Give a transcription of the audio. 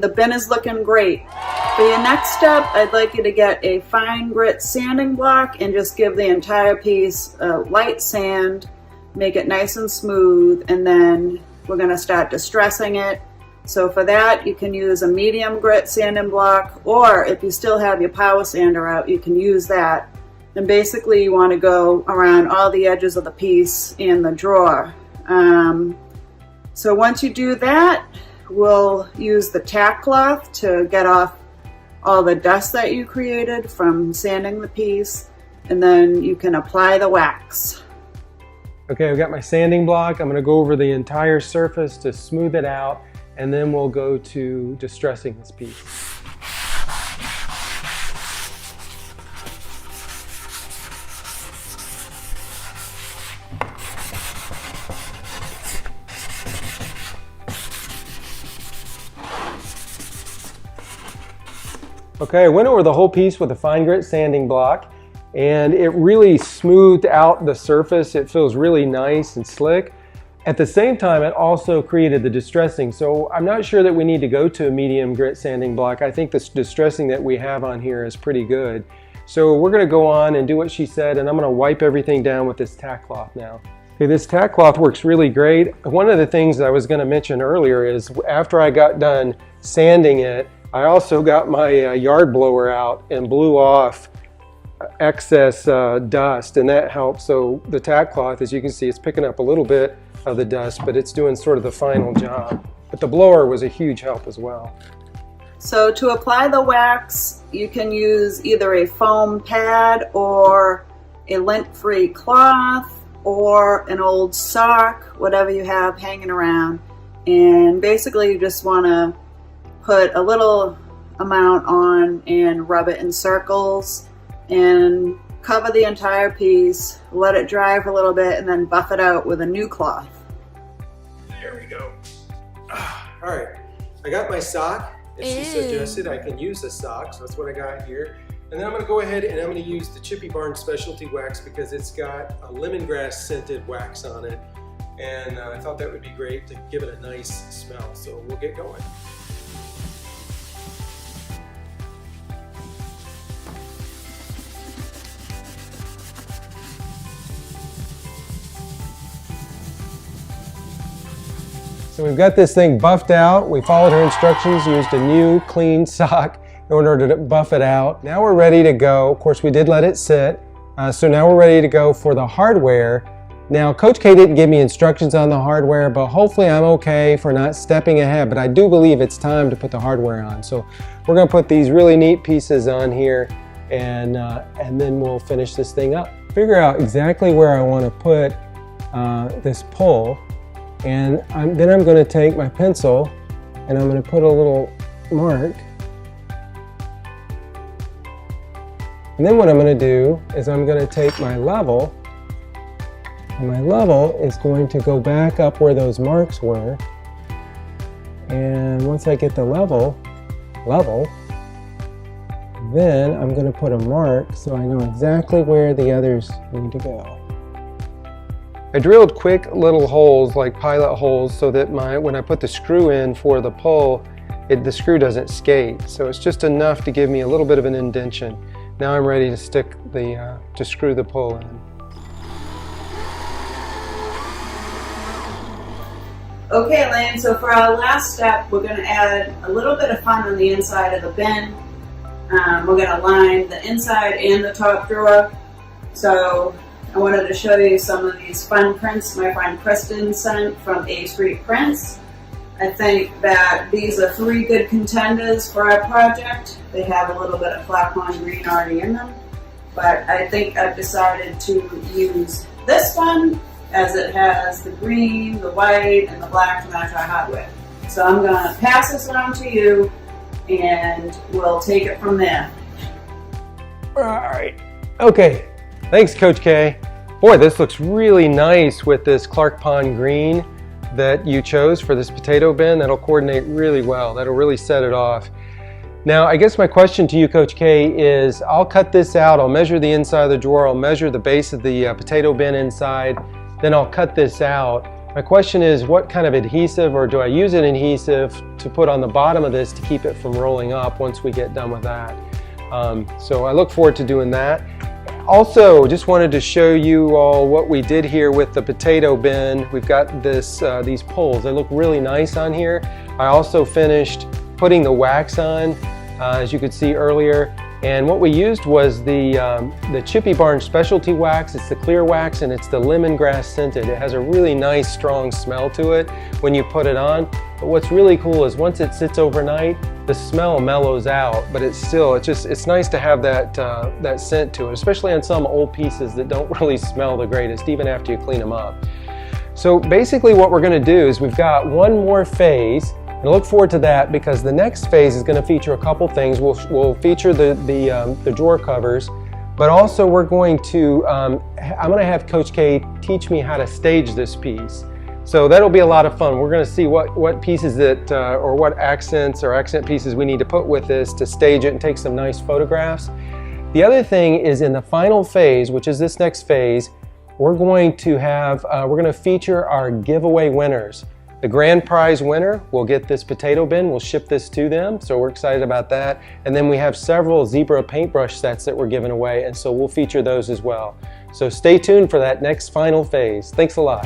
the bin is looking great. For your next step, I'd like you to get a fine grit sanding block and just give the entire piece a light sand, make it nice and smooth, and then we're going to start distressing it. So for that, you can use a medium grit sanding block, or if you still have your power sander out, you can use that. And basically you want to go around all the edges of the piece and the drawer. So once you do that, we'll use the tack cloth to get off all the dust that you created from sanding the piece, and then you can apply the wax. Okay, I've got my sanding block. I'm going to go over the entire surface to smooth it out, and then we'll go to distressing this piece. Okay, I went over the whole piece with a fine grit sanding block, and it really smoothed out the surface. It feels really nice and slick. At the same time, it also created the distressing. So I'm not sure that we need to go to a medium grit sanding block. I think the distressing that we have on here is pretty good. So we're going to go on and do what she said, and I'm going to wipe everything down with this tack cloth now. Okay, this tack cloth works really great. One of the things that I was going to mention earlier is after I got done sanding it, I also got my yard blower out and blew off excess dust, and that helps. So the tack cloth, as you can see, it's picking up a little bit of the dust, but it's doing sort of the final job. But the blower was a huge help as well. So to apply the wax, you can use either a foam pad or a lint-free cloth or an old sock, whatever you have hanging around. And basically you just want to put a little amount on and rub it in circles and cover the entire piece, let it dry for a little bit, and then buff it out with a new cloth. There we go. All right, I got my sock. As she suggested, I can use a sock, so that's what I got here. And then I'm going to go ahead and I'm going to use the Chippy Barn Specialty Wax because it's got a lemongrass scented wax on it. And I thought that would be great to give it a nice smell, so we'll get going. So we've got this thing buffed out. We followed her instructions, used a new clean sock in order to buff it out. Now we're ready to go. Of course, we did let it sit. So now we're ready to go for the hardware. Now, Coach K didn't give me instructions on the hardware, but hopefully I'm okay for not stepping ahead. But I do believe it's time to put the hardware on. So we're gonna put these really neat pieces on here, and then we'll finish this thing up. Figure out exactly where I wanna put this pull. And then I'm going to take my pencil and I'm going to put a little mark. And then what I'm going to do is I'm going to take my level, and my level is going to go back up where those marks were. And once I get the level, then I'm going to put a mark so I know exactly where the others need to go. I drilled quick little holes, like pilot holes, so that when I put the screw in for the pull, the screw doesn't skate. So it's just enough to give me a little bit of an indentation. Now I'm ready to to screw the pull in. Okay, Lane, so for our last step, we're going to add a little bit of fun on the inside of the bin. We're going to line the inside and the top drawer. So I wanted to show you some of these fun prints my friend Kristen sent from A Street Prints. I think that these are 3 good contenders for our project. They have a little bit of Clark Pond green already in them, but I think I've decided to use this one as it has the green, the white, and the black to match our hardware. So I'm going to pass this on to you and we'll take it from there. All right, okay. Thanks, Coach K. Boy, this looks really nice with this Clark Pond green that you chose for this potato bin. That'll coordinate really well. That'll really set it off. Now, I guess my question to you, Coach K, is I'll cut this out. I'll measure the inside of the drawer. I'll measure the base of the potato bin inside. Then I'll cut this out. My question is, what kind of adhesive, or do I use an adhesive to put on the bottom of this to keep it from rolling up once we get done with that? So I look forward to doing that. Also, just wanted to show you all what we did here with the potato bin. We've got these poles. They look really nice on here. I also finished putting the wax on, as you could see earlier. And what we used was the Chippy Barn specialty wax. It's the clear wax, and it's the lemongrass scented. It has a really nice, strong smell to it when you put it on. But what's really cool is once it sits overnight, the smell mellows out, but it's nice to have that scent to it, especially on some old pieces that don't really smell the greatest, even after you clean them up. So basically what we're going to do is we've got one more phase. And I look forward to that because the next phase is going to feature a couple things. We'll feature the drawer covers, but also we're going to, I'm going to have Coach K teach me how to stage this piece. So that'll be a lot of fun. We're going to see what pieces or what accents or accent pieces we need to put with this to stage it and take some nice photographs. The other thing is in the final phase, which is this next phase, we're going to feature our giveaway winners. The grand prize winner will get this potato bin. We'll ship this to them, so we're excited about that. And then we have several Zebra paintbrush sets that we're giving away, and so we'll feature those as well. So stay tuned for that next final phase. Thanks a lot.